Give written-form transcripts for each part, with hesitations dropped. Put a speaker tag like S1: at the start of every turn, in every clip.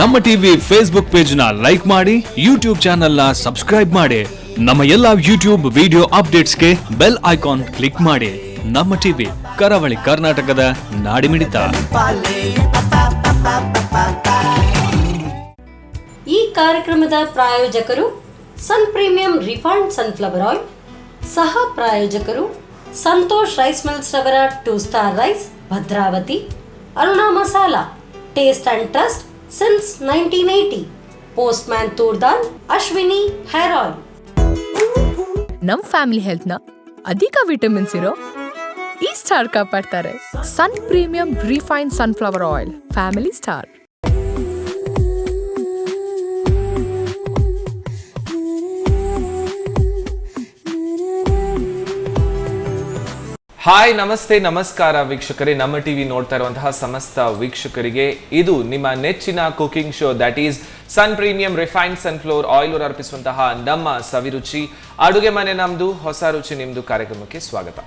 S1: ನಮ್ಮ TV Facebook page ನ like ಮಾಡಿ, ಯೂಟ್ಯೂಬ್ ಚಾನೆಲ್ ನ ಸಬ್ಸ್ಕ್ರೈಬ್ ಮಾಡಿ. ನಮ್ಮ ಎಲ್ಲಾ ಯೂಟ್ಯೂಬ್ ವಿಡಿಯೋ ಅಪ್ಡೇಟ್ಸ್ಗೆ ಬೆಲ್ ಐಕಾನ್ ಕ್ಲಿಕ್ ಮಾಡಿ. ನಮ್ಮ ಟಿವಿ ಕರಾವಳಿ ಕರ್ನಾಟಕದ ನಾಡಿಮಿಡಿತ.
S2: ಈ ಕಾರ್ಯಕ್ರಮದ ಪ್ರಾಯೋಜಕರು Sun premium refined sunflower oil, ಸಹ ಪ್ರಾಯೋಜಕರು ಸಂತೋಷ್ ರೈಸ್ ಮಿಲ್ಸ್ ರವರ 2 star rice Bhadravati, Aruna masala taste and trust since 1980, postman toor dal, Ashwini hair oil.
S3: ನಮ್ ಫ್ಯಾಮಿಲಿ ಹೆಲ್ತ್ ನ ಅಧಿಕ ವಿಟಮಿನ್ಸ್ ಇರೋ ಈ ಸ್ಟಾರ್ ಕಾಪಾಡ್ತಾರೆ. Sun premium refined sunflower oil, family star.
S4: Hi, ನಮಸ್ತೆ, ನಮಸ್ಕಾರ ವೀಕ್ಷಕರೇ. ನಮ್ಮ ಟಿವಿ ನೋಡ್ತಾ ಇರುವಂತಹ ಸಮಸ್ತ ವೀಕ್ಷಕರಿಗೆ ಇದು ನಿಮ್ಮ ನೆಚ್ಚಿನ cooking show, that is Sun premium refined sunflower oil ಅವರು ಅರ್ಪಿಸುವಂತಹ ನಮ್ಮ ಸವಿರುಚಿ ಅಡುಗೆ ಮನೆ ನಮ್ದು, ಹೊಸ ರುಚಿ ನಿಮ್ದು ಕಾರ್ಯಕ್ರಮಕ್ಕೆ ಸ್ವಾಗತ.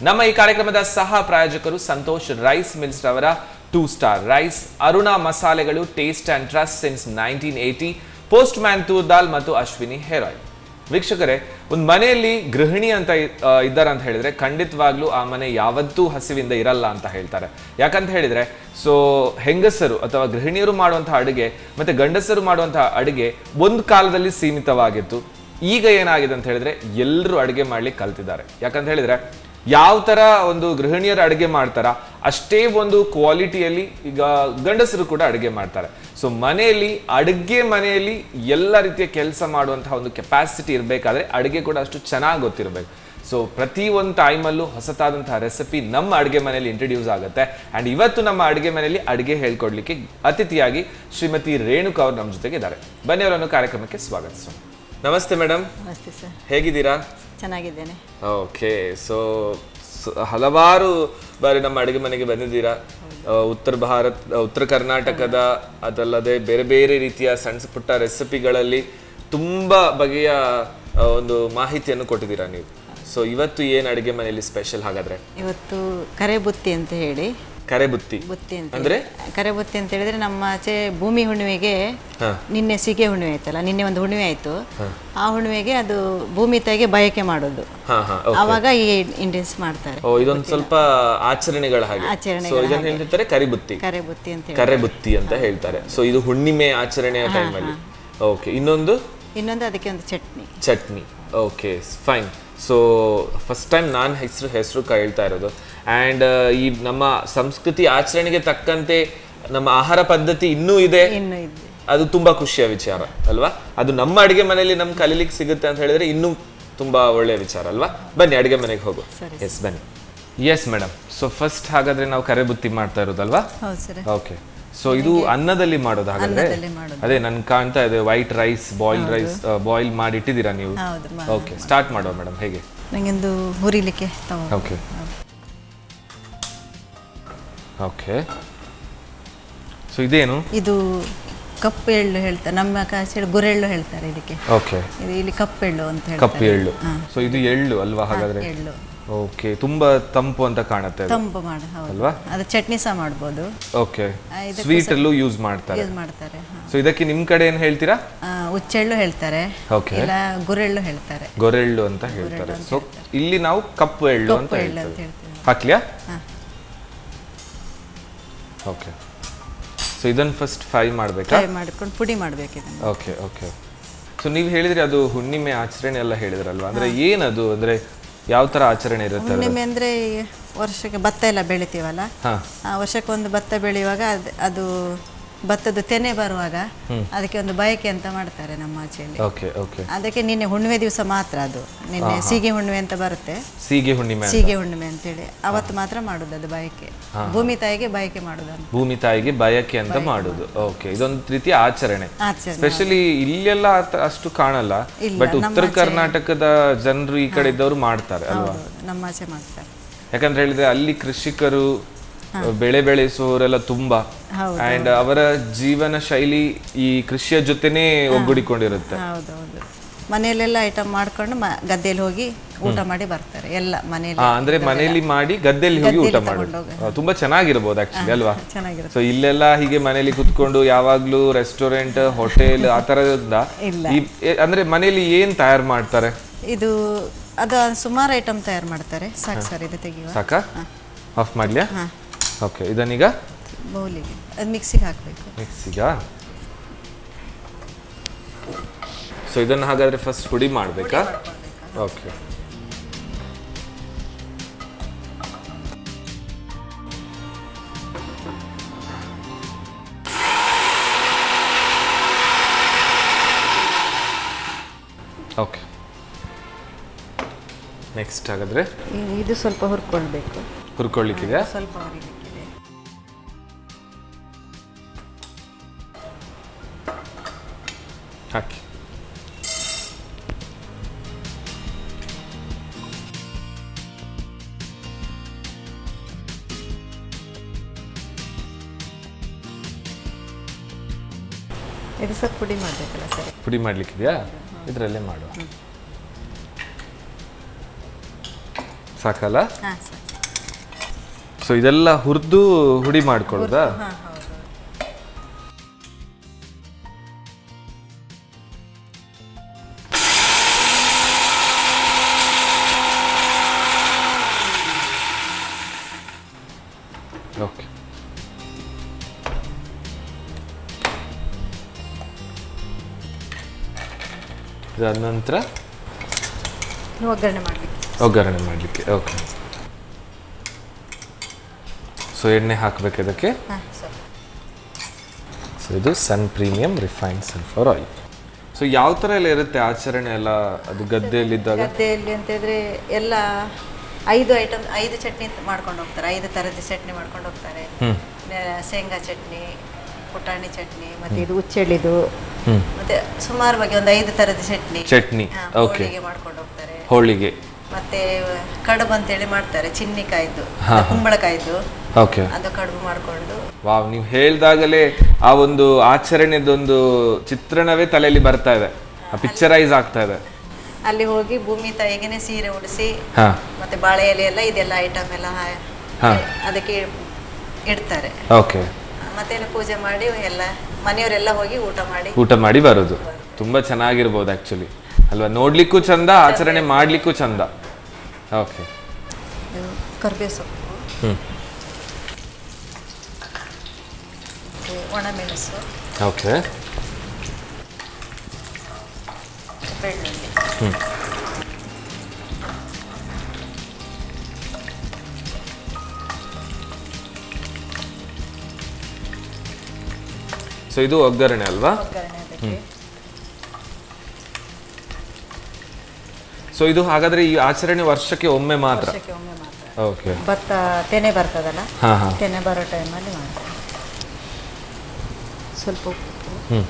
S4: ನಮ್ಮ ಈ ಕಾರ್ಯಕ್ರಮದ ಸಹ ಪ್ರಾಯೋಜಕರು ಸಂತೋಷ್ ರೈಸ್ ಮಿಲ್ಸ್ ರವರ 2 ಸ್ಟಾರ್ ರೈಸ್, ಅರುಣಾ ಮಸಾಲೆಗಳು taste and trust since 1980, postman toor dal ಮತ್ತು ಅಶ್ವಿನಿ ಹೇರ್ ಆಯಿಲ್. ವೀಕ್ಷಕರೇ, ಒಂದು ಮನೆಯಲ್ಲಿ ಗೃಹಿಣಿ ಅಂತ ಇದ್ದಾರೆ ಅಂತ ಹೇಳಿದ್ರೆ ಖಂಡಿತವಾಗ್ಲೂ ಆ ಮನೆ ಯಾವತ್ತೂ ಹಸಿವಿಂದ ಇರಲ್ಲ ಅಂತ ಹೇಳ್ತಾರೆ. ಯಾಕಂತ ಹೇಳಿದ್ರೆ ಹೆಂಗಸರು ಅಥವಾ ಗೃಹಿಣಿಯರು ಮಾಡುವಂತಹ ಅಡುಗೆ ಮತ್ತೆ ಗಂಡಸರು ಮಾಡುವಂತಹ ಅಡುಗೆ ಒಂದು ಕಾಲದಲ್ಲಿ ಸೀಮಿತವಾಗಿತ್ತು. ಈಗ ಏನಾಗಿದೆ ಅಂತ ಹೇಳಿದ್ರೆ ಎಲ್ಲರೂ ಅಡುಗೆ ಮಾಡ್ಲಿಕ್ಕೆ ಕಲ್ತಿದ್ದಾರೆ. ಯಾಕಂತ ಹೇಳಿದ್ರೆ ಯಾವ ತರ ಒಂದು ಗೃಹಿಣಿಯರು ಅಡುಗೆ ಮಾಡ್ತಾರ ಅಷ್ಟೇ ಒಂದು ಕ್ವಾಲಿಟಿಯಲ್ಲಿ ಈಗ ಗಂಡಸರು ಕೂಡ ಅಡುಗೆ ಮಾಡ್ತಾರೆ. ಸೊ ಮನೆಯಲ್ಲಿ ಎಲ್ಲ ರೀತಿಯ ಕೆಲಸ ಮಾಡುವಂತಹ ಒಂದು ಕೆಪಾಸಿಟಿ ಇರಬೇಕಾದ್ರೆ ಅಡುಗೆ ಕೂಡ ಅಷ್ಟು ಚೆನ್ನಾಗಿ ಗೊತ್ತಿರಬೇಕು. ಸೊ ಪ್ರತಿ ಒಂದು ಟೈಮಲ್ಲೂ ಹೊಸತಾದಂತಹ ರೆಸಿಪಿ ನಮ್ಮ ಅಡುಗೆ ಮನೆಯಲ್ಲಿ ಇಂಟ್ರೊಡ್ಯೂಸ್ ಆಗುತ್ತೆ. ಆ್ಯಂಡ್ ಇವತ್ತು ನಮ್ಮ ಅಡುಗೆ ಮನೆಯಲ್ಲಿ ಅಡುಗೆ ಹೇಳ್ಕೊಡ್ಲಿಕ್ಕೆ ಅತಿಥಿಯಾಗಿ ಶ್ರೀಮತಿ ರೇಣುಕಾ ಅವರು ನಮ್ಮ ಜೊತೆಗೆ ಇದ್ದಾರೆ. ಬನ್ನಿ, ಅವರನ್ನು ಕಾರ್ಯಕ್ರಮಕ್ಕೆ ಸ್ವಾಗತಿಸೋಣ. ನಮಸ್ತೆ ಮೇಡಮ್.
S5: ನಮಸ್ತೆ ಸರ್.
S4: ಹೇಗಿದ್ದೀರಾ?
S5: ಚೆನ್ನಾಗಿದ್ದೇನೆ.
S4: ಓಕೆ. ಸೊ ಹಲವಾರು ಬಾರಿ ನಮ್ಮ ಅಡುಗೆ ಮನೆಗೆ ಬಂದಿದ್ದೀರಾ. ಉತ್ತರ ಕರ್ನಾಟಕದ ಅದಲ್ಲದೆ ಬೇರೆ ಬೇರೆ ರೀತಿಯ ಸಣ್ಣ ಪುಟ್ಟ ರೆಸಿಪಿಗಳಲ್ಲಿ ತುಂಬಾ ಬಗೆಯ ಒಂದು ಮಾಹಿತಿಯನ್ನು ಕೊಟ್ಟಿದ್ದೀರಾ ನೀವು. ಸೊ ಇವತ್ತು ಏನು ಅಡುಗೆ ಮನೆಯಲ್ಲಿ ಸ್ಪೆಷಲ್ ಹಾಗಾದ್ರೆ?
S5: ಇವತ್ತು ಕರೆಬುತ್ತಿ ಅಂತ ಹೇಳಿ.
S4: ಕರೆಬುತ್ತಿ ಅಂದ್ರೆ?
S5: ಕರೆಬುತ್ತಿ ಅಂತ ಹೇಳಿದ್ರೆ ನಮ್ಮ ಆಚೆ ಭೂಮಿ ಹುಣ್ಣಿಮೆಗೆ ನಿನ್ನೆ ಸಿಗೆ ಹುಣ್ಣಿಮೆ ಆಯ್ತಲ್ಲ, ನಿನ್ನೆ ಒಂದು ಹುಣ್ಣಿಮೆ ಆಯ್ತು. ಆ ಹುಣ್ಣಿಮೆಗೆ ಅದು ಭೂಮಿ ತಾಯಿಗೆ ಬಯಕೆ ಮಾಡೋದು. ಅವಾಗ ಈ ಇಂಡಿಯನ್ಸ್ ಮಾಡ್ತಾರೆ.
S4: ಇದೊಂದು ಸ್ವಲ್ಪ ಆಚರಣೆಗಳ ಹಾಗೆ. ಇದನ್ನ ಹೇಳ್ತಾರೆ ಕರಿಬುತ್ತಿ.
S5: ಕರೆಬುತ್ತಿ ಅಂತ
S4: ಕರೆಬುತ್ತಿ ಅಂತ ಹೇಳ್ತಾರೆ. ಸೊ ಇದು ಹುಣ್ಣಿಮೆ ಆಚರಣೆಯ ಟೈಮಲ್ಲಿ. ಓಕೆ. ಇನ್ನೊಂದು
S5: ಅದಕ್ಕೆ ಒಂದು
S4: chutney. Okay, fine. So first time ನಾನು ಹೆಸರು ಹೇಳ್ತಾ ಇರೋದು. ಆ್ಯಂಡ್ ಈ ನಮ್ಮ ಸಂಸ್ಕೃತಿ ಆಚರಣೆಗೆ ತಕ್ಕಂತೆ ನಮ್ಮ ಆಹಾರ ಪದ್ಧತಿ ಇನ್ನೂ ಇದೆ. ಅದು ತುಂಬಾ ಖುಷಿಯ ವಿಚಾರ ಅಲ್ವಾ? ಅದು ನಮ್ಮ ಅಡುಗೆ ಮನೆಯಲ್ಲಿ ನಮ್ಗೆ ಕಲೀಲಿಕ್ಕೆ ಸಿಗುತ್ತೆ ಅಂತ ಹೇಳಿದ್ರೆ ಇನ್ನೂ ತುಂಬಾ ಒಳ್ಳೆಯ ವಿಚಾರ ಅಲ್ವಾ? ಬನ್ನಿ ಅಡುಗೆ ಮನೆಗೆ ಹೋಗು. ಎಸ್, ಬನ್ನಿ. Yes madam. ಸೊ ಫಸ್ಟ್ ಹಾಗಾದ್ರೆ ನಾವು ಕರೆಬುತ್ತಿ ಮಾಡ್ತಾ ಇರೋದಲ್ವಾ? ಓಕೆ. ಸೊ ಇದು ಅನ್ನದಲ್ಲಿ ಮಾಡೋದು ಹಾಗಾದ್ರೆ? ಅದೇ ನನ್ ಕಾಣ್ತಾ ಇದೆ ವೈಟ್ ರೈಸ್, ಬಾಯ್ಲ್ ಮಾಡಿ ಇಟ್ಟಿದ್ದೀರಾ ನೀವು. ಓಕೆ, ಸ್ಟಾರ್ಟ್ ಮಾಡುವ ಮೇಡಮ್. ಹೇಗೆ?
S5: ನಂಗೊಂದು ಹುರಿಲಿಕ್ಕೆ.
S4: Okay okay. ಸೊ ಇದೇನು?
S5: ಇದು ಕಪ್ಪು ಎಳ್ಳು ಹೇಳ್ತಾರೆ, ನಮ್ಮ ಕಾಚೆ ಗುರೆಳ್ಳು ಹೇಳ್ತಾರೆ ಇದಕ್ಕೆ.
S4: ಓಕೆ.
S5: ಇದು ಇಲ್ಲಿ ಕಪ್ಪು ಎಳ್ಳು ಅಂತ ಹೇಳ್ತಾರೆ.
S4: ಕಪ್ಪು ಎಳ್ಳು. ಸೊ ಇದು ಎಳ್ಳು ಅಲ್ವಾ ಹಾಗಾದ್ರೆ?
S5: ಎಳ್ಳು.
S4: ಓಕೆ. ತುಂಬಾ ತಂಪು ಅಂತ ಕಾಣುತ್ತೆ.
S5: ತಂಪು ಮಾಡ ಅಲ್ವಾ? ಅದು ಚಟ್ನಿ ಸಹ ಮಾಡ್ಬೋದು.
S4: ಓಕೆ. ಸ್ವೀಟ್ ಅಲ್ಲೂ ಯೂಸ್ ಮಾಡ್ತಾರೆ. ಸೊ ಇದಕ್ಕೆ ನಿಮ್ ಕಡೆ ಏನ್ ಹೇಳ್ತೀರಾ?
S5: ಉಚ್ಚೆಳ್ಳು ಹೇಳ್ತಾರೆ, ಇಲ್ಲ ಗುರೆಳ್ಳು ಹೇಳ್ತಾರೆ.
S4: ಗೊರೆಳ್ಳು ಅಂತ ಹೇಳ್ತಾರೆ. ಸೊ ಇಲ್ಲಿ ನಾವು ಕಪ್ಪು ಎಳ್ಳು ಅಂತ ಹೇಳ್ತೇವೆ. ಹಾಕ್ಲಿಯಾ? ಓಕೆ. ಸೊ ಇದನ್ನ ಫಸ್ಟ್ ಫ್ರೈ ಮಾಡ್ಬೇಕಾ?
S5: ಫ್ರೈ ಮಾಡ್ಕೊಂಡು ಪುಡಿ ಮಾಡ್ಬೇಕು ಇದನ್ನ.
S4: Okay okay. ಸೊ ನೀವು ಹೇಳಿದ್ರಿ ಅದು ಹುಣ್ಣಿಮೆ ಆಚರಣೆ ಎಲ್ಲ ಹೇಳಿದ್ರಲ್ವಾ, ಅಂದ್ರೆ ಏನದು, ಅಂದ್ರೆ ಯಾವ ತರ ಆಚರಣೆ ಇರುತ್ತೆ?
S5: ಹುಣ್ಣಿಮೆ ಅಂದ್ರೆ ವರ್ಷಕ್ಕೆ ಭತ್ತ ಎಲ್ಲ ಬೆಳಿತೀವಲ್ಲ, ವರ್ಷಕ್ಕೊಂದು ಭತ್ತ ಬೆಳೆಯುವಾಗ ಅದು ಭತ್ತದ ತೆನೆ ಬರುವಾಗ ಅದಕ್ಕೆ ಒಂದು ಬಯಕೆ ಅಂತ ಮಾಡ್ತಾರೆ ನಮ್ಮ ಆಚೆಯಲ್ಲಿ. ಅದಕ್ಕೆ ನಿನ್ನೆ ಹುಣ್ಣಿಮೆ ದಿವಸ ಮಾತ್ರ, ಅದು ನಿನ್ನೆ ಸೀಗೆ ಹುಣ್ಣಿಮೆ ಅಂತ ಬರುತ್ತೆ.
S4: ಸೀಗೆ ಹುಣ್ಣಿಮೆ
S5: ಅಂತೇಳಿ ಅವತ್ತು ಮಾತ್ರ ಮಾಡುದು ಅದು ಬಯಕೆ. ಭೂಮಿ ತಾಯಿಗೆ ಬಯಕೆ ಮಾಡುದು.
S4: ಭೂಮಿ ತಾಯಿಗೆ ಬಯಕೆ ಅಂತ ಮಾಡುದು. ಓಕೆ. ಇದೊಂದು ರೀತಿಯ ಆಚರಣೆ. ಸ್ಪೆಷಲಿ ಇಲ್ಲೆಲ್ಲ ಅಷ್ಟು ಕಾಣಲ್ಲ, ಬಟ್ ಉತ್ತರ ಕರ್ನಾಟಕದ ಜನರು ಈ ಕಡೆ ಇದ್ದವರು ಮಾಡ್ತಾರೆ ಅಲ್ವಾ?
S5: ನಮ್ಮ ಆಚೆ ಮಾಡ್ತಾರೆ.
S4: ಯಾಕಂತ ಹೇಳಿದ್ರೆ ಅಲ್ಲಿ ಕೃಷಿಕರು ಬೆಳೆ ಬೆಳೆಸುವವರೆಲ್ಲ ತುಂಬಾ, ಅಂಡ್ ಅವರ ಜೀವನ ಶೈಲಿ ಈ ಕೃಷಿಯ ಜೊತೆನೇ ಒಗ್ಗೂಡಿಕೊಂಡಿರುತ್ತೆ.
S5: ಮನೆಯಲ್ಲೆಲ್ಲ ಐಟಮ್ ಮಾಡ್ಕೊಂಡು ಗದ್ದೆಯಲ್ಲಿ ಹೋಗಿ ಊಟ ಮಾಡಿ ಬರ್ತಾರೆ ಎಲ್ಲ ಮನೆಯಲ್ಲಿ.
S4: ಅಂದ್ರೆ ಮನೆಯಲ್ಲಿ ಮಾಡಿ ಗದ್ದೆಯಲ್ಲಿ ಹೋಗಿ ಊಟ ಮಾಡೋದು ತುಂಬಾ ಚೆನ್ನಾಗಿರ್ಬೋದು ಆಕ್ಚುಲಿ ಅಲ್ವಾ?
S5: ಚೆನ್ನಾಗಿರುತ್ತೆ.
S4: ಸೊ ಇಲ್ಲೆಲ್ಲ ಹೀಗೆ ಮನೆಯಲ್ಲಿ ಕುತ್ಕೊಂಡು ಯಾವಾಗ್ಲೂ ರೆಸ್ಟೋರೆಂಟ್ ಹೋಟೆಲ್ ಆ ತರದಿಂದ ಅಂದ್ರೆ ಮನೆಯಲ್ಲಿ ಏನ್ ತಯಾರು ಮಾಡ್ತಾರೆ?
S5: ಇದು ಅದು ಸುಮಾರು ಐಟಮ್ ತಯಾರು ಮಾಡ್ತಾರೆ. ಸಾಕು ಸರ್, ಇದು ತೆಗಿಯುವ.
S4: ಸಾಕಾ? ಆಫ್ ಮಾಡ್ಲಿಯಾ? ಓಕೆ, ಇದನ್ನೀಗ
S5: ಬೌಲಿಗೆ ಅದು ಮಿಕ್ಸಿಗೆ ಹಾಕಬೇಕು.
S4: ಮಿಕ್ಸಿಗ? ಸೊ ಇದನ್ನು ಹಾಗಾದ್ರೆ ಫಸ್ಟ್ ಪುಡಿ ಮಾಡಬೇಕಾ? ಓಕೆ. ಓಕೆ, ನೆಕ್ಸ್ಟ್ ಹಾಗಾದ್ರೆ
S5: ಇದು ಸ್ವಲ್ಪ ಹುರ್ಕೊಳ್ಬೇಕು.
S4: ಹುರ್ಕೊಳ್ಳಿಕ್ಕಿದೆ?
S5: ಸ್ವಲ್ಪ ಹುರಿಲಿಕ್ಕಿದೆ.
S4: ಹಾಕಿ.
S5: ಇದು ಸ್ವಲ್ಪ ಪುಡಿ ಮಾಡಬೇಕಲ್ಲ ಸರಿ?
S4: ಪುಡಿ ಮಾಡ್ಲಿಕ್ಕಿದೆಯಾ? ಇದರಲ್ಲೇ ಮಾಡುವ. ಸಾಕಲ್ಲ?
S5: ಹಾಂ ಸರ್.
S4: ಸೊ ಇದೆಲ್ಲ ಹುರಿದು ಹುಡಿ ಮಾಡ್ಕೊಳ್ಳೋದಾ?
S5: ಹಾಂ, ಹೌದು.
S4: ಓಕೆ. ಇದಾದ ನಂತರ
S5: ಒಗ್ಗರಣೆ ಮಾಡಲಿಕ್ಕೆ.
S4: ಒಗ್ಗರಣೆ ಮಾಡಲಿಕ್ಕೆ. ಓಕೆ. ಸೊ ಎಣ್ಣೆ ಹಾಕಬೇಕು ಇದಕ್ಕೆ.
S5: ಹಾಂ ಸರ್.
S4: ಸೊ ಇದು Sun premium refined sunflower oil. So ಯಾವ ಥರ ಎಲ್ಲ ಇರುತ್ತೆ ಆಚರಣೆ ಎಲ್ಲ ಅದು ಗದ್ದೆಯಲ್ಲಿದ್ದಾಗ?
S5: ಗದ್ದೆಯಲ್ಲಿ ಅಂತಂದರೆ ಎಲ್ಲ 5 ಐಟಮ್ 5 ಚಟ್ನಿ ಮಾಡ್ಕೊಂಡು ಹೋಗ್ತಾರೆ. 5 ಥರದ ಚಟ್ನಿ ಮಾಡ್ಕೊಂಡು ಹೋಗ್ತಾರೆ. ಶೇಂಗಾ ಚಟ್ನಿ, ಪುಟಾಣಿ ಚಟ್ನಿ, ಮತ್ತೆ ಇದು ಉಚ್ಚೆಳ್ಳಿದು, ಮತ್ತೆ ಸುಮಾರು ಬಗ್ಗೆ ಒಂದು 5 ಥರದ ಚಟ್ನಿ
S4: ಓಕೆ
S5: ಮಾಡ್ಕೊಂಡು ಹೋಗ್ತಾರೆ.
S4: ಹೋಳಿಗೆ
S5: ಮತ್ತೆ ಕಡುಬು ಅಂತೇಳಿ ಮಾಡ್ತಾರೆ, ಚಿನ್ನಿಕಾಯ್ದು, ಕುಂಬಳಕಾಯ್ದು.
S4: ಓಕೆ,
S5: ಅದು ಕಡುಬು ಮಾಡ್ಕೊಂಡು.
S4: ವಾವ್, ನೀವು ಹೇಳ್ದಾಗಲೇ ಆ ಒಂದು ಆಚರಣೆದೊಂದು ಚಿತ್ರಣವೇ ತಲೆಯಲ್ಲಿ ಬರ್ತಾ ಇದೆ, ಪಿಕ್ಚರೈಸ್ ಆಗ್ತಾ ಇದೆ.
S5: ಅಲ್ಲಿ ಹೋಗಿ ಭೂಮಿ ತಾಯಿಗೆನೆ ಸೀರೆ ಉಡಿಸಿ ಮತ್ತೆ ಬಾಳೆ ಎಲೆ ಎಲ್ಲ ಇದೆಲ್ಲ ಐಟಮ್ ಎಲ್ಲ ಅದಕ್ಕೆ ಇಡ್ತಾರೆ.
S4: ಓಕೆ.
S5: ಮತ್ತೆ ಎಲ್ಲ ಪೂಜೆ ಮಾಡಿ ಎಲ್ಲ ಮನೆಯವರೆಲ್ಲ ಹೋಗಿ ಊಟ ಮಾಡಿ
S4: ಬರೋದು. ತುಂಬಾ ಚೆನ್ನಾಗಿರ್ಬೋದು ಆಕ್ಚುಲಿ ಅಲ್ವಾ? ನೋಡ್ಲಿಕ್ಕೂ ಚಂದ, ಆಚರಣೆ ಮಾಡ್ಲಿಕ್ಕೂ ಚಂದ. ಓಕೆ.
S5: ಕರ್ಬೇವು ಸೊಪ್ಪು, ಒಣಮೆಣಸು,
S4: ಓಕೆ,
S5: ಬೆಳ್ಳುಳ್ಳಿ,
S4: ಸೊ ಇದು ಒಗ್ಗರಣೆ ಅಲ್ವಾ?
S5: ಒಗ್ಗರಣೆ ಅದಕ್ಕೆ.
S4: ಸೊ ಇದು ಹಾಗಾದ್ರೆ ಈ ಆಚರಣೆ ವರ್ಷಕ್ಕೆ ಒಮ್ಮೆ ಮಾತ್ರ?
S5: ವರ್ಷಕ್ಕೆ ಒಮ್ಮೆ ಮಾತ್ರ.
S4: ಓಕೆ.
S5: ಭತ್ತ ತೆನೆ ಬರ್ತದಲ್ಲ, ತೆನೆ ಬರೋ ಟೈಮಲ್ಲಿ ಮಾಡ್ತಾರೆ. ಸ್ವಲ್ಪ ಉಪ್ಪು,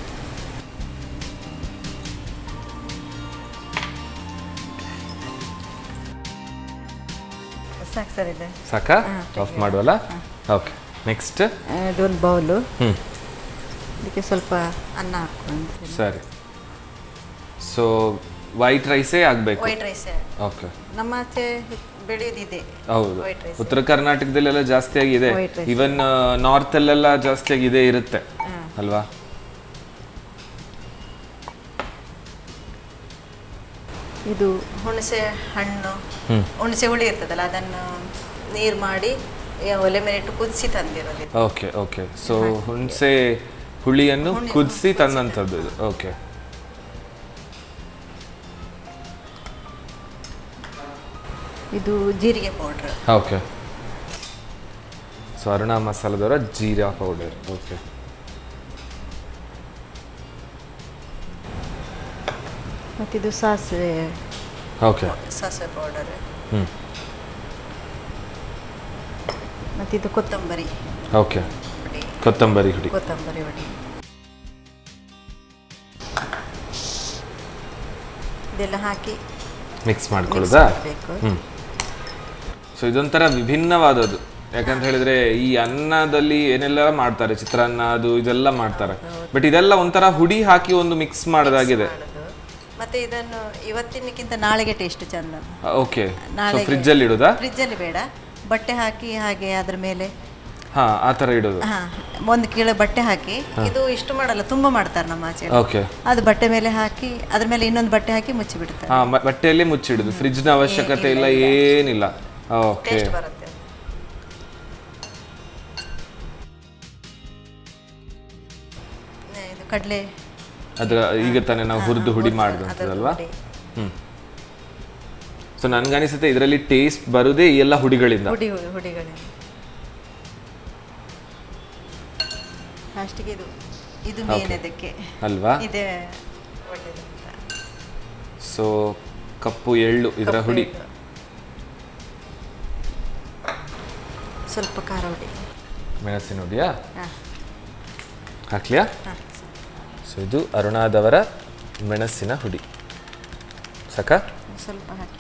S5: ಸಾಕು ಸರ್. ಇದೆ
S4: ಸಾಕಾ? ಆಫ್ ಮಾಡುವಲ್ಲ? ಓಕೆ. ನೆಕ್ಸ್ಟ್
S5: ಇದೊಂದು ಬೌಲು, ಇದಕ್ಕೆ ಸ್ವಲ್ಪ ಅನ್ನ ಹಾಕೊಂಡು.
S4: ಸರಿ. ಸೊ ವೈಟ್ ರೈಸೇ ಆಗಬೇಕು?
S5: ವೈಟ್ ರೈಸೇ.
S4: ಓಕೆ.
S5: ನಮ್ಮ ಆಚೆ ಬೆಳೆಯೋದಿದೆ.
S4: ಹೌದು, ಉತ್ತರ ಕರ್ನಾಟಕದಲ್ಲೆಲ್ಲ ಜಾಸ್ತಿ ಆಗಿದೆ, ಈವನ್ ನಾರ್ತ್ ಅಲ್ಲೆಲ್ಲ ಜಾಸ್ತಿ ಆಗಿದೆ ಇರುತ್ತೆ ಅಲ್ವಾ?
S5: ಇದು ಹುಣಸೆ ಹಣ್ಣು, ಹುಣಸೆ ಹುಳಿ ಇರ್ತದಲ್ಲ, ಅದನ್ನು ನೀರು ಮಾಡಿ ಒಲೆ ಮೇಲೆ ಇಟ್ಟು ಕುದಿಸಿ ತಂದಿರೋದು.
S4: Okay okay. ಸೊ ಹುಣಸೆ ಹುಳಿಯನ್ನು ಕುದಿಸಿ ತಂದಂಥದ್ದು ಇದು. ಓಕೆ.
S5: ಇದು ಜೀರಿಗೆ ಪೌಡರ್.
S4: ಓಕೆ. ಸೊ ಅರುಣಾ ಮಸಾಲದವರ ಜೀರಾ ಪೌಡರ್. ಓಕೆ.
S5: ಮತ್ತಿದು ಸಾಸಿವೆ.
S4: ಓಕೆ.
S5: ಸಾಸಿವೆ ಪೌಡರ್. ಮತ್ತಿದು ಕೊತ್ತಂಬರಿ.
S4: ಓಕೆ. ಕೊತ್ತಂಬರಿ ಹುಡಿ.
S5: ಕೊತ್ತಂಬರಿ ಹುಡಿ ಇದೆಲ್ಲ ಹಾಕಿ
S4: ಮಿಕ್ಸ್ ಮಾಡ್ಕೊಳ್ಳೋದಾ? ಸೊ ಇದೊಂಥರ ವಿಭಿನ್ನವಾದದ್ದು, ಯಾಕಂತ ಹೇಳಿದ್ರೆ ಈ ಅನ್ನದಲ್ಲಿ ಏನೆಲ್ಲ ಮಾಡ್ತಾರೆ, ಚಿತ್ರಾನ್ನ ಅದು ಇದೆಲ್ಲ ಮಾಡ್ತಾರೆ, ಬಟ್ ಇದೆಲ್ಲ ಒಂಥರ ಹುಡಿ ಹಾಕಿ ಒಂದು ಮಿಕ್ಸ್ ಮಾಡೋದಾಗಿದೆ.
S5: ಮತ್ತೆ ಇದನ್ನು ಇವತ್ತಿನಕ್ಕಿಂತ ನಾಳೆಗೆ ಟೇಸ್ಟ್ ಚಂದ.
S4: ಓಕೆ,
S5: ನಾಳೆಗೆ
S4: ಫ್ರಿಜ್ಜಲ್ಲಿ ಇಡೋದಾ?
S5: ಫ್ರಿಜ್ಜಲ್ಲಿ ಬೇಡ, ಬಟ್ಟೆ ಹಾಕಿ ಹಾಗೆ ಅದ್ರ ಮೇಲೆ
S4: ಆ ಥರ ಇಡೋದು.
S5: ಒಂದು ಕೀಳು ಬಟ್ಟೆ ಹಾಕಿ, ಇದು ಇಷ್ಟು ಮಾಡಲ್ಲ, ತುಂಬಾ ಮಾಡ್ತಾರೆ ನಮ್ಮ ಆಚೆ.
S4: ಓಕೆ,
S5: ಅದು ಬಟ್ಟೆ ಮೇಲೆ ಹಾಕಿ ಅದ್ರ ಮೇಲೆ ಇನ್ನೊಂದು ಬಟ್ಟೆ ಹಾಕಿ ಮುಚ್ಚಿ ಬಿಡ್ತಾರೆ.
S4: ಬಟ್ಟೆಯಲ್ಲಿ ಮುಚ್ಚಿಡುದು, ಫ್ರಿಜ್ನ ಅವಶ್ಯಕತೆ ಇಲ್ಲ, ಏನಿಲ್ಲ. ಓಕೆ,
S5: ಟೇಸ್ಟ್ ಬರುತ್ತೆ. ಇದು ಕಡಲೆ
S4: ಅದ್ರ ಈಗ ತಾನೇ ನಾವು ಹುರಿದು ಹುಡಿ ಮಾಡಿದಂಥದ್ದಲ್ವಾ? ಸೊ ನನ್ಗನಿಸುತ್ತೆ ಇದರಲ್ಲಿ ಟೇಸ್ಟ್ ಬರುದೇ ಈ ಎಲ್ಲ ಹುಡಿಗಳಿಂದ.
S5: ಹುಡಿಗಳಿಂದ ಲಾಸ್ಟಿಗೆ ಇದು ಮೇನ್ ಅದಕ್ಕೆ
S4: ಅಲ್ವಾ?
S5: ಇದೆ ಒಳ್ಳೆದು ಅಂತ.
S4: ಸೊ ಕಪ್ಪು ಎಳ್ಳು ಇದರ ಹುಡಿ,
S5: ಸ್ವಲ್ಪ ಖಾರ ಹುಡಿ,
S4: ಮೆಣಸಿನ ಹುಡಿಯಾ ಹಾಕ್ಲಿಯಾ? ಸೊ ಇದು ಅರುಣಾದವರ ಮೆಣಸಿನ ಹುಡಿ. ಸಾಕ?
S5: ಸ್ವಲ್ಪ ಹಾಕಿ.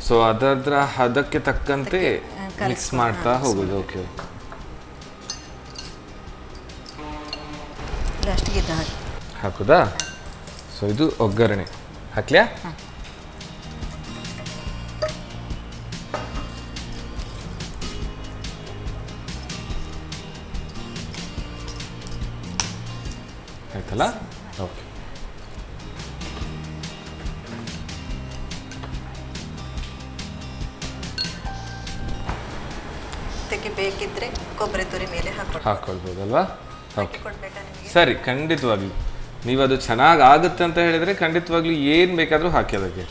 S4: ಸೊ ಅದರ ಹದಕ್ಕೆ ತಕ್ಕಂತೆ ಮಿಕ್ಸ್ ಮಾಡ್ತಾ ಹೋಗುದು. ಓಕೆ,
S5: ಲಾಸ್ಟಿಗೆ ಇದು
S4: ಹಾಕುದಾ? ಸೊ ಇದು ಒಗ್ಗರಣೆ ಹಾಕ್ಲಿಯಾ? ಆಯ್ತಲ್ಲ? ಓಕೆ,
S5: ಬೇಕಿದ್ರೆ ಕೊಬ್ಬರಿ ತುರಿ ಮೇಲೆ
S4: ಹಾಕೊಳ್ಬೋದಲ್ವಾ? ಓಕೆ, ಸರಿ, ಖಂಡಿತವಾಗ್ಲೂ ನೀವು ಅದು ಚೆನ್ನಾಗಿ ಆಗುತ್ತೆ ಅಂತ ಹೇಳಿದ್ರೆ ಖಂಡಿತವಾಗ್ಲೂ ಏನು ಬೇಕಾದರೂ ಹಾಕಿ ಅದಕ್ಕೆ.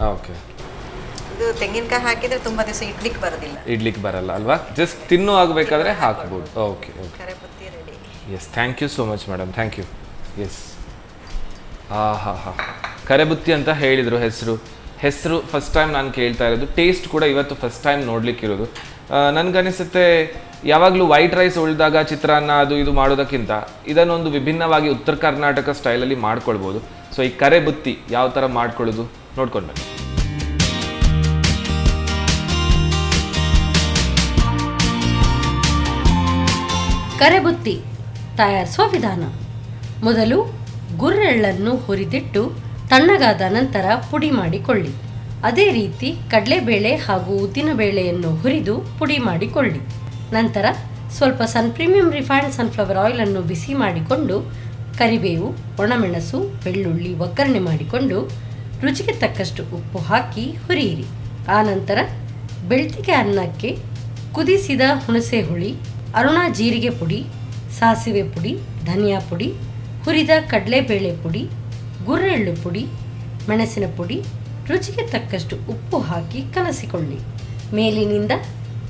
S4: ಓಕೆ,
S5: ಇದು ತೆಂಗಿನಕಾಯಿ ಹಾಕಿದ್ರೆ ತುಂಬಾ ದಿವಸ ಇಡ್ಲಿಕ್ಕೆ ಬರಲ್ಲ
S4: ಅಲ್ವಾ? ಜಸ್ಟ್ ತಿನ್ನು ಆಗಬೇಕಾದ್ರೆ ಹಾಕ್ಬೋದು. ಓಕೆ ಓಕೆ,
S5: ಕರೆಬುತ್ತಿ ready.
S4: Yes, thank you so much madam, thank you. Yes, ಹಾ ಕರೆಬುತ್ತಿ ಅಂತ ಹೇಳಿದರು ಹೆಸರು ಫಸ್ಟ್ ಟೈಮ್ ನಾನು ಕೇಳ್ತಾ ಇರೋದು. ಟೇಸ್ಟ್ ಕೂಡ ಇವತ್ತು ಫಸ್ಟ್ ಟೈಮ್ ನೋಡ್ಲಿಕ್ಕಿರೋದು. ನನಗನಿಸುತ್ತೆ ಯಾವಾಗಲೂ ವೈಟ್ ರೈಸ್ ಉಳಿದಾಗ ಚಿತ್ರಾನ್ನ ಅದು ಇದು ಮಾಡೋದಕ್ಕಿಂತ ಇದನ್ನೊಂದು ವಿಭಿನ್ನವಾಗಿ ಉತ್ತರ ಕರ್ನಾಟಕ ಸ್ಟೈಲಲ್ಲಿ ಮಾಡ್ಕೊಳ್ಬೋದು. ಸೊ ಈ ಕರೆಬುತ್ತಿ ಯಾವ ಥರ ಮಾಡ್ಕೊಳ್ಳೋದು ನೋಡ್ಕೊಂಡು ಬನ್ನಿ.
S2: ಕರೆಬುತ್ತಿ ತಯಾರಿಸುವ ವಿಧಾನ. ಮೊದಲು ಗುರ್ರೆಳ್ಳನ್ನು ಹುರಿದಿಟ್ಟು ತಣ್ಣಗಾದ ನಂತರ ಪುಡಿ ಮಾಡಿಕೊಳ್ಳಿ. ಅದೇ ರೀತಿ ಕಡಲೆಬೇಳೆ ಹಾಗೂ ಉದ್ದಿನಬೇಳೆಯನ್ನು ಹುರಿದು ಪುಡಿ ಮಾಡಿಕೊಳ್ಳಿ. ನಂತರ ಸ್ವಲ್ಪ ಪ್ರೀಮಿಯಂ ರಿಫೈನ್ಡ್ ಸನ್ಫ್ಲವರ್ ಆಯಿಲನ್ನು ಬಿಸಿ ಮಾಡಿಕೊಂಡು ಕರಿಬೇವು, ಒಣಮೆಣಸು, ಬೆಳ್ಳುಳ್ಳಿ ಒಗ್ಗರಣೆ ಮಾಡಿಕೊಂಡು ರುಚಿಗೆ ತಕ್ಕಷ್ಟು ಉಪ್ಪು ಹಾಕಿ ಹುರಿಯಿರಿ. ಆನಂತರ ಬೆಳ್ತಿಗೆ ಅನ್ನಕ್ಕೆ ಕುದಿಸಿದ ಹುಣಸೆ ಹುಳಿ, ಅರುಣ ಜೀರಿಗೆ ಪುಡಿ, ಸಾಸಿವೆ ಪುಡಿ, ಧನಿಯಾ ಪುಡಿ, ಹುರಿದ ಕಡಲೆಬೇಳೆ ಪುಡಿ, ಗುರ್ರೆಳ್ಳು ಪುಡಿ, ಮೆಣಸಿನ ಪುಡಿ, ರುಚಿಗೆ ತಕ್ಕಷ್ಟು ಉಪ್ಪು ಹಾಕಿ ಕಲಸಿಕೊಳ್ಳಿ. ಮೇಲಿನಿಂದ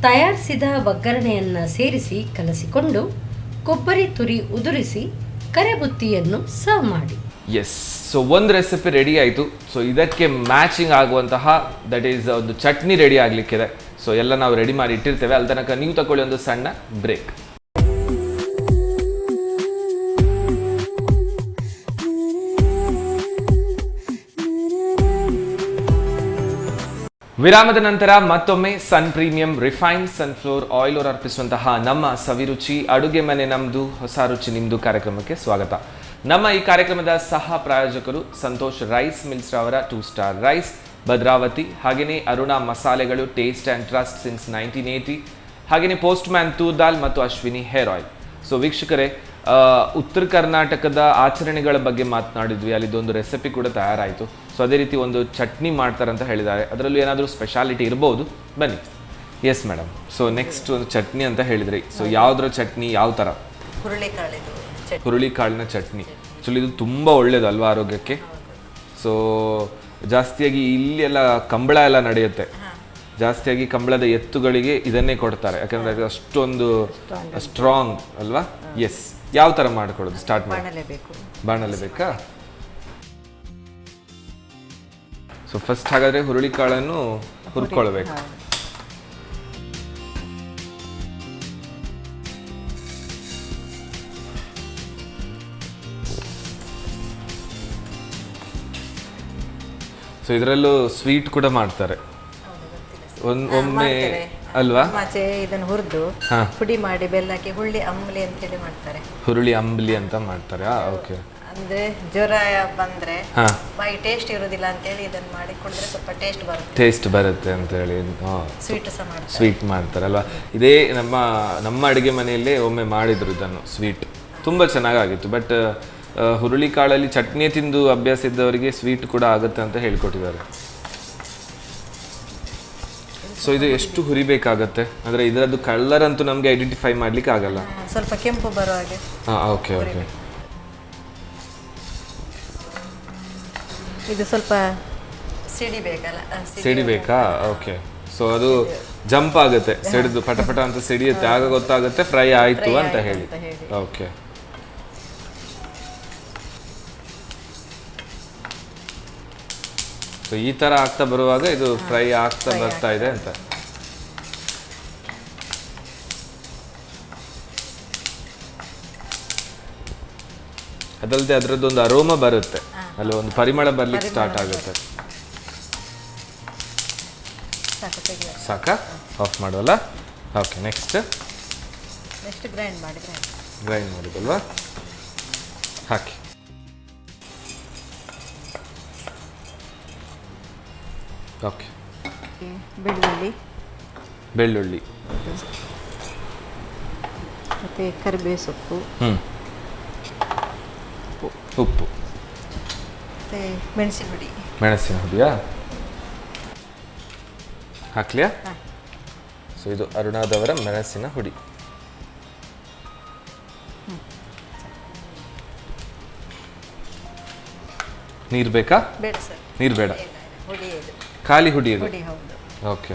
S2: ತಯಾರಿಸಿದ ಒಗ್ಗರಣೆಯನ್ನು ಸೇರಿಸಿ ಕಲಸಿಕೊಂಡು ಕೊಬ್ಬರಿ ತುರಿ ಉದುರಿಸಿ ಕರೆಬುತ್ತಿಯನ್ನು ಸರ್ವ್ ಮಾಡಿ.
S4: ಎಸ್, ಸೊ ಒಂದು ರೆಸಿಪಿ ರೆಡಿ ಆಯಿತು. ಸೊ ಇದಕ್ಕೆ ಮ್ಯಾಚಿಂಗ್ ಆಗುವಂತಹ ದಟ್ ಈಸ್ ಒಂದು ಚಟ್ನಿ ರೆಡಿ ಆಗಲಿಕ್ಕಿದೆ. ಸೊ ಎಲ್ಲ ನಾವು ರೆಡಿ ಮಾಡಿ ಇಟ್ಟಿರ್ತೇವೆ. ಅಲ್ಲಿ ತನಕ ನೀವು ತಗೊಳ್ಳಿ ಒಂದು ಸಣ್ಣ ಬ್ರೇಕ್. ವಿರಾಮದ ನಂತರ ಮತ್ತೊಮ್ಮೆ ಸನ್ ಪ್ರೀಮಿಯಂ ರಿಫೈನ್ಡ್ ಸನ್ಫ್ಲವರ್ ಆಯಿಲ್ ಅವರು ಅರ್ಪಿಸುವಂತಹ ನಮ್ಮ ಸವಿರುಚಿ ಅಡುಗೆ ಮನೆ ನಮ್ದು ಹೊಸ ರುಚಿ ನಿಮ್ದು ಕಾರ್ಯಕ್ರಮಕ್ಕೆ ಸ್ವಾಗತ. ನಮ್ಮ ಈ ಕಾರ್ಯಕ್ರಮದ ಸಹ ಪ್ರಾಯೋಜಕರು ಸಂತೋಷ್ ರೈಸ್ ಮಿಲ್ಸ್ ರವರ 2 ಸ್ಟಾರ್ ರೈಸ್, ಭದ್ರಾವತಿ, ಹಾಗೆಯೇ ಅರುಣ ಮಸಾಲೆಗಳು, ಟೇಸ್ಟ್ ಆ್ಯಂಡ್ ಟ್ರಸ್ಟ್ ಸಿನ್ಸ್ 1980, ಹಾಗೆಯೇ ಪೋಸ್ಟ್ ಮ್ಯಾನ್ ತೂರ್ ದಾಲ್ ಮತ್ತು ಅಶ್ವಿನಿ ಹೇರ್ ಆಯಿಲ್. ಸೊ ವೀಕ್ಷಕರೇ, ಉತ್ತರ ಕರ್ನಾಟಕದ ಆಚರಣೆಗಳ ಬಗ್ಗೆ ಮಾತನಾಡಿದ್ವಿ, ಅಲ್ಲಿದ್ದೊಂದು ರೆಸಿಪಿ ಕೂಡ ತಯಾರಾಯಿತು. ಸೊ ಅದೇ ರೀತಿ ಒಂದು ಚಟ್ನಿ ಮಾಡ್ತಾರಂತ ಹೇಳಿದ್ದಾರೆ, ಅದರಲ್ಲೂ ಏನಾದರೂ ಸ್ಪೆಷಾಲಿಟಿ ಇರ್ಬೋದು. ಬನ್ನಿ. ಎಸ್ ಮೇಡಮ್, ಸೊ ನೆಕ್ಸ್ಟ್ ಒಂದು ಚಟ್ನಿ ಅಂತ ಹೇಳಿದ್ರಿ. ಸೊ ಯಾವುದ್ರ ಚಟ್ನಿ, ಯಾವ ಥರ? ಹುರುಳಿಕಾಳಿನ ಚಟ್ನಿ. ಆ್ಯಕ್ಚುಲಿ ಇದು ತುಂಬ ಒಳ್ಳೇದು ಅಲ್ವಾ ಆರೋಗ್ಯಕ್ಕೆ. ಸೊ ಜಾಸ್ತಿಯಾಗಿ ಇಲ್ಲಿ ಎಲ್ಲ ಕಂಬಳ ಎಲ್ಲ ನಡೆಯುತ್ತೆ, ಜಾಸ್ತಿಯಾಗಿ ಕಂಬಳದ ಎತ್ತುಗಳಿಗೆ ಇದನ್ನೇ ಕೊಡ್ತಾರೆ, ಯಾಕಂದರೆ ಅದು ಅಷ್ಟೊಂದು ಸ್ಟ್ರಾಂಗ್ ಅಲ್ವಾ. ಎಸ್, ಯಾವ ಥರ ಮಾಡ್ಕೊಡೋದು? ಸ್ಟಾರ್ಟ್ ಮಾಡಿ. ಬಾಣಲೆ ಬೇಕಾ? ಸೊ ಫಸ್ಟ್ ಹಾಗಾದರೆ ಹುರುಳಿಕಾಳನ್ನು ಹುರ್ಕೊಳ್ಬೇಕು. ಸೊ ಇದರಲ್ಲೂ ಸ್ವೀಟ್ ಕೂಡ ಮಾಡ್ತಾರೆ ಒಮ್ಮೆ ಅಲ್ವಾ?
S5: ಆಚೆ ಇದನ್ನು ಹುರಿದು ಪುಡಿ ಮಾಡಿ ಬೆಲ್ಲಕ್ಕೆ ಹುಳಿ ಅಂಬ್ಲಿ ಅಂತ ಹೇಳಿ ಮಾಡ್ತಾರೆ.
S4: ಹುರುಳಿ ಅಂಬ್ಲಿ ಅಂತ ಮಾಡ್ತಾರೆ. ಓಕೆ.
S5: ಅಂದ್ರೆ ಜ್ವರ ಬಂದ್ರೆ ಬಾಯಿ ಟೇಸ್ಟ್ ಇರೋದಿಲ್ಲ ಅಂತ ಹೇಳಿ ಇದನ್ನ ಮಾಡಿ ಕುಡಿದ್ರೆ ಸ್ವಲ್ಪ ಟೇಸ್ಟ್ ಬರುತ್ತೆ ಅಂತ ಹೇಳಿ ಸ್ವೀಟ್ ಮಾಡ್ತಾರಲ್ವಾ. ಇದೇ ನಮ್ಮ ಅಡುಗೆ ಮನೆಯಲ್ಲೇ ಒಮ್ಮೆ ಮಾಡಿದ್ರು ಇದನ್ನು ಸ್ವೀಟ್, ತುಂಬಾ ಚೆನ್ನಾಗಿತ್ತು. ಬಟ್ ಹುರುಳಿ ಕಾಳಲ್ಲಿ ಚಟ್ನಿ ತಿಂದು ಅಭ್ಯಾಸ ಇದ್ದವರಿಗೆ ಸ್ವೀಟ್ ಕೂಡ ಆಗುತ್ತೆ ಅಂತ ಹೇಳ್ಕೊಟ್ಟಿದ್ದಾರೆ. ಸೊ ಇದು ಎಷ್ಟು ಹುರಿಬೇಕಾಗತ್ತೆ ಅಂದ್ರೆ ಇದರದ್ದು ಕಲರ್ ಅಂತೂ ನಮ್ಗೆ ಐಡೆಂಟಿಫೈ ಮಾಡ್ಲಿಕ್ಕೆ ಆಗಲ್ಲ, ಸ್ವಲ್ಪ ಕೆಂಪು ಬರೋ ಹಾಗೆ.
S4: Okay okay.
S5: ಇದು ಸ್ವಲ್ಪ
S4: ಸಿಡಿಬೇಕಾ? ಓಕೆ. ಸೊ ಅದು ಜಂಪ್ ಆಗುತ್ತೆ, ಸಿಡಿದು ಪಟಪಟ ಅಂತ ಸಿಡಿಯುತ್ತೆ, ಆಗ ಗೊತ್ತಾಗುತ್ತೆ ಫ್ರೈ ಆಯ್ತು ಅಂತ ಹೇಳಿ. ಓಕೆ. ಸೊ ಈ ತರ ಆಗ್ತಾ ಬರುವಾಗ ಇದು ಫ್ರೈ ಆಗ್ತಾ ಬರ್ತಾ ಇದೆ ಅಂತ. ಅದಲ್ಲದೆ ಅದರದ್ದೊಂದು ಅರೋಮ ಬರುತ್ತೆ, ಅಲ್ಲಿ ಒಂದು ಪರಿಮಳ ಬರ್ಲಿಕ್ಕೆ ಸ್ಟಾರ್ಟ್ ಆಗುತ್ತೆ. ಸಾಕಾ? ಆಫ್ ಮಾಡುವಲ್ಲ? ಓಕೆ. ನೆಕ್ಸ್ಟ್
S5: ಗ್ರೈಂಡ್
S4: ಮಾಡಿದಲ್ವಾ? ಹಾಕಿ. ಓಕೆ. ಬೆಳ್ಳುಳ್ಳಿ
S5: ಮತ್ತೆ ಕರಿಬೇವು ಸೊಪ್ಪು,
S4: ಉಪ್ಪು,
S5: ಮತ್ತೆ
S4: ಮೆಣಸಿನ ಹುಡಿಯಾ ಹಾಕ್ಲಿಯಾ? ಸೊ ಇದು ಅರುಣಾದವರ ಮೆಣಸಿನ ಹುಡಿ. ನೀರು ಬೇಕಾ? ನೀರು ಬೇಡ, ಖಾಲಿ ಹುಡಿ ಇದು. ಓಕೆ.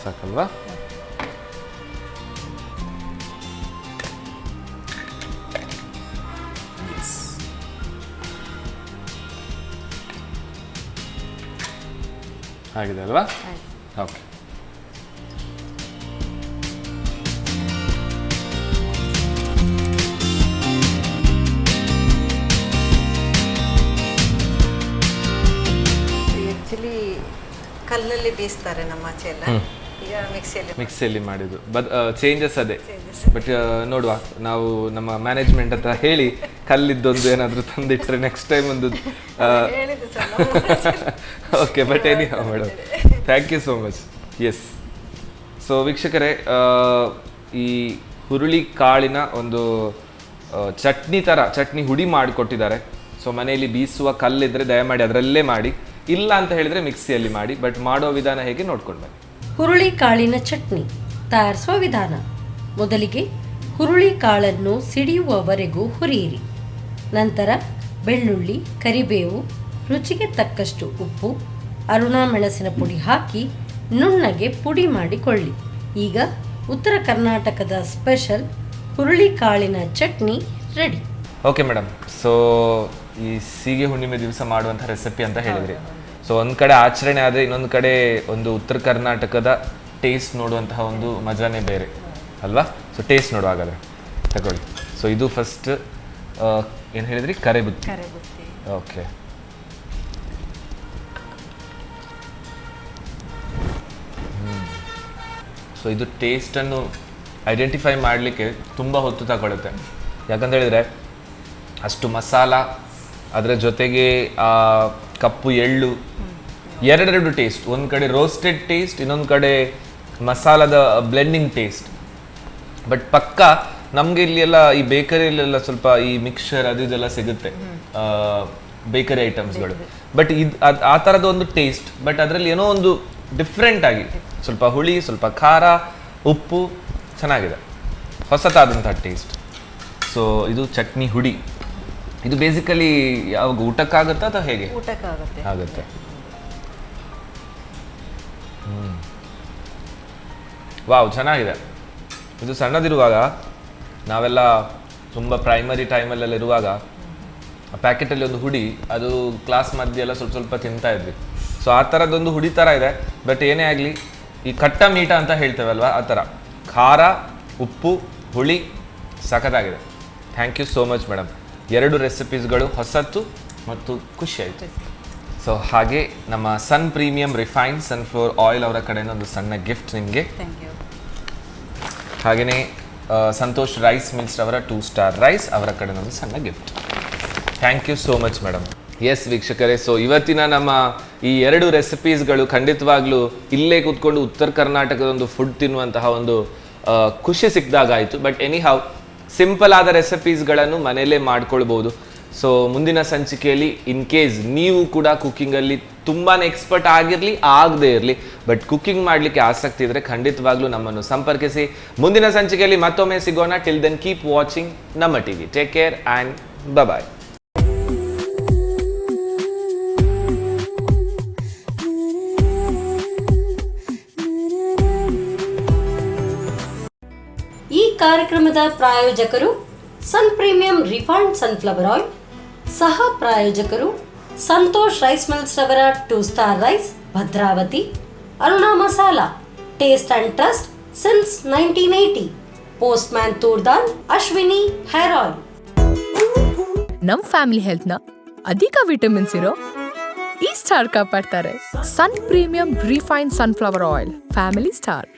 S4: ಸಾಕಲ್ವಾ? ಆಗಿದೆ ಅಲ್ವಾ? ಓಕೆ.
S5: ಆಕ್ಚುಲಿ ಕಲ್ಲಲ್ಲಿ ಬೀಸ್ತಾರೆ ನಮ್ಮ ಆಚೆ ಎಲ್ಲ, ಈಗ
S4: ಮಿಕ್ಸಿಯಲ್ಲಿ ಮಾಡಿದ್ದು ಚೇಂಜಸ್ ಅದೇ. ಬಟ್ ನೋಡುವ, ನಾವು ನಮ್ಮ ಮ್ಯಾನೇಜ್ಮೆಂಟ್ ಹತ್ರ ಹೇಳಿ ಕಲ್ಲಿದ್ದೊಂದು ಏನಾದರೂ ತಂದಿಟ್ರೆ ನೆಕ್ಸ್ಟ್ ಟೈಮ್ ಒಂದು okay. But anyhow madam, thank you so much. Yes. So ವೀಕ್ಷಕರೇ, ಈ ಹುರುಳಿ ಕಾಳಿನ ಒಂದು ಚಟ್ನಿ ಹುಡಿ ಮಾಡಿಕೊಟ್ಟಿದ್ದಾರೆ. ಸೊ ಮನೆಯಲ್ಲಿ ಬೀಸುವ ಕಲ್ಲಿದ್ರೆ ದಯಮಾಡಿ ಅದರಲ್ಲೇ ಮಾಡಿ, ಇಲ್ಲ ಅಂತ ಹೇಳಿದ್ರೆ ಮಿಕ್ಸಿಯಲ್ಲಿ ಮಾಡಿ. ಬಟ್ ಮಾಡೋ ವಿಧಾನ ಹೇಗೆ ನೋಡ್ಕೊಂಡು ಬನ್ನಿ.
S2: ಹುರುಳಿ ಕಾಳಿನ ಚಟ್ನಿ ತಯಾರಿಸುವ ವಿಧಾನ. ಮೊದಲಿಗೆ ಹುರುಳಿ ಕಾಳನ್ನು ಸಿಡಿಯುವವರೆಗೂ ಹುರಿಯಿರಿ. ನಂತರ ಬೆಳ್ಳುಳ್ಳಿ, ಕರಿಬೇವು, ರುಚಿಗೆ ತಕ್ಕಷ್ಟು ಉಪ್ಪು, ಅರುಣಾ ಮೆಣಸಿನ ಪುಡಿ ಹಾಕಿ ನುಣ್ಣಗೆ ಪುಡಿ ಮಾಡಿಕೊಳ್ಳಿ. ಈಗ ಉತ್ತರ ಕರ್ನಾಟಕದ ಸ್ಪೆಷಲ್ ಹುರುಳಿ ಕಾಳಿನ chutney ready.
S4: Okay madam. So ಈ ಸೀಗೆ ಹುಣ್ಣಿಮೆ ದಿವಸ ಮಾಡುವಂಥ ರೆಸಿಪಿ ಅಂತ ಹೇಳಿದ್ರಿ. ಸೊ ಒಂದು ಕಡೆ ಆಚರಣೆ ಆದರೆ ಇನ್ನೊಂದು ಕಡೆ ಒಂದು ಉತ್ತರ ಕರ್ನಾಟಕದ ಟೇಸ್ಟ್ ನೋಡುವಂತಹ ಒಂದು ಮಜಾನೇ ಬೇರೆ ಅಲ್ವಾ? ಸೊ ಟೇಸ್ಟ್ ನೋಡುವಾಗಲೇ ತಗೊಳ್ಳಿ. ಸೊ ಇದು ಫಸ್ಟ್ ಏನು ಹೇಳಿದ್ರಿ? ಕರೆಬುತ್ತಿ. ಓಕೆ. ಸೊ ಇದು ಟೇಸ್ಟನ್ನು ಐಡೆಂಟಿಫೈ ಮಾಡಲಿಕ್ಕೆ ತುಂಬ ಹೊತ್ತು ತಗೊಳುತ್ತೆ. ಯಾಕಂತ ಹೇಳಿದರೆ ಅಷ್ಟು ಮಸಾಲ, ಅದರ ಜೊತೆಗೆ ಕಪ್ಪು ಎಳ್ಳು, ಎರಡೆರಡು ಟೇಸ್ಟ್. ಒಂದು ಕಡೆ ರೋಸ್ಟೆಡ್ ಟೇಸ್ಟ್, ಇನ್ನೊಂದು ಕಡೆ ಮಸಾಲದ ಬ್ಲೆಂಡಿಂಗ್ ಟೇಸ್ಟ್. ಬಟ್ ಪಕ್ಕ ನಮಗೆ ಇಲ್ಲಿ ಎಲ್ಲ ಈ ಬೇಕರಿಯಲ್ಲೆಲ್ಲ ಸ್ವಲ್ಪ ಈ ಮಿಕ್ಸ್ಚರ್ ಅದು ಇದೆಲ್ಲ ಸಿಗುತ್ತೆ, ಬೇಕರಿ ಐಟಮ್ಸ್ಗಳು. ಬಟ್ ಇದು ಆ ಥರದ ಒಂದು ಟೇಸ್ಟ್, ಬಟ್ ಅದರಲ್ಲಿ ಏನೋ ಒಂದು ಡಿಫ್ರೆಂಟ್ ಆಗಿ ಸ್ವಲ್ಪ ಹುಳಿ, ಸ್ವಲ್ಪ ಖಾರ, ಉಪ್ಪು, ಚೆನ್ನಾಗಿದೆ, ಹೊಸತಾದಂಥ ಟೇಸ್ಟ್. ಸೊ ಇದು ಚಟ್ನಿ ಹುಡಿ. ಇದು ಬೇಸಿಕಲಿ ಯಾವಾಗ ಊಟಕ್ಕಾಗುತ್ತಾ ಅಥವಾ ಹೇಗೆ? ಆಗುತ್ತೆ. ವಾವ್, ಚೆನ್ನಾಗಿದೆ. ಇದು ಸಣ್ಣದಿರುವಾಗ ನಾವೆಲ್ಲ ತುಂಬ ಪ್ರೈಮರಿ ಟೈಮಲ್ಲೆಲ್ಲ ಇರುವಾಗ ಆ ಪ್ಯಾಕೆಟಲ್ಲಿ ಒಂದು ಹುಡಿ, ಅದು ಕ್ಲಾಸ್ ಮಧ್ಯೆ ಎಲ್ಲ ಸ್ವಲ್ಪ ಸ್ವಲ್ಪ ತಿಂತಾ ಇದ್ವಿ. ಸೊ ಆ ಥರದ್ದೊಂದು ಹುಡಿ ಥರ ಇದೆ. ಬಟ್ ಏನೇ ಆಗಲಿ ಈ ಕಟ್ಟ ಮೀಟ ಅಂತ ಹೇಳ್ತೇವಲ್ವ ಆ ಥರ ಖಾರ ಉಪ್ಪು ಹುಳಿ ಸಖತ್ತಾಗಿದೆ. Thank you so much madam. 2 ರೆಸಿಪೀಸ್ಗಳು ಹೊಸತ್ತು ಮತ್ತು ಖುಷಿ ಆಯಿತು. ಸೊ ಹಾಗೆ ನಮ್ಮ Sun premium refined sunflower oil ಅವರ ಕಡೆಯಿಂದ ಒಂದು ಸಣ್ಣ ಗಿಫ್ಟ್ ನಿಮಗೆ.
S5: Thank you.
S4: ಹಾಗೆಯೇ ಸಂತೋಷ್ ರೈಸ್ ಮಿಲ್ಸ್ ಅವರ 2 ಸ್ಟಾರ್ ರೈಸ್ ಅವರ ಕಡೆಯಿಂದ ಒಂದು ಸಣ್ಣ gift. Thank you so much madam. Yes ವೀಕ್ಷಕರೇ, ಸೊ ಇವತ್ತಿನ ನಮ್ಮ ಈ 2 ರೆಸಿಪೀಸ್ಗಳು ಖಂಡಿತವಾಗ್ಲೂ ಇಲ್ಲೇ ಕೂತ್ಕೊಂಡು ಉತ್ತರ ಕರ್ನಾಟಕದ ಒಂದು ಫುಡ್ ತಿನ್ನುವಂತಹ ಒಂದು ಖುಷಿ ಸಿಕ್ಕಿದಾಗಾಯಿತು. ಬಟ್ ಎನಿ ಹೌ ಸಿಂಪಲ್ ಆದ ರೆಸಿಪೀಸ್ಗಳನ್ನು ಮನೆಯಲ್ಲೇ ಮಾಡ್ಕೊಳ್ಬೋದು. ಸೊ ಮುಂದಿನ ಸಂಚಿಕೆಯಲ್ಲಿ ಇನ್ ಕೇಸ್ ನೀವು ಕೂಡ ಕುಕ್ಕಿಂಗಲ್ಲಿ ತುಂಬಾ ಎಕ್ಸ್ಪರ್ಟ್ ಆಗಿರಲಿ ಆಗದೇ ಇರಲಿ, ಬಟ್ ಕುಕ್ಕಿಂಗ್ ಮಾಡಲಿಕ್ಕೆ ಆಸಕ್ತಿ ಇದ್ದರೆ ಖಂಡಿತವಾಗ್ಲೂ ನಮ್ಮನ್ನು ಸಂಪರ್ಕಿಸಿ. ಮುಂದಿನ ಸಂಚಿಕೆಯಲ್ಲಿ ಮತ್ತೊಮ್ಮೆ ಸಿಗೋಣ. ಟಿಲ್ ದೆನ್ ಕೀಪ್ ವಾಚಿಂಗ್ ನಮ್ಮ TV. Take care and bye.
S2: ಈ ಕಾರ್ಯಕ್ರಮದ ಪ್ರಾಯೋಜಕರು Sun premium refined sunflower oil, ಸಹ ಪ್ರಾಯೋಜಕರು ಸಂತೋಷ್ ರೈಸ್ ಮಿಲ್ಸ್ ರವರ 2 star rice Bhadravati, Aruna masala, taste and trust since 1980, postman toor dal, Ashwini hair oil.
S3: ನಮ್ ಫ್ಯಾಮಿಲಿ ಹೆಲ್ತ್ ನ ಅಧಿಕ ವಿಟಮಿನ್ಸ್ ಇರೋ ಈ ಸ್ಟಾರ್ ಕಾಪಾಡ್ತಾರೆ. Sun premium refined sunflower oil, family star.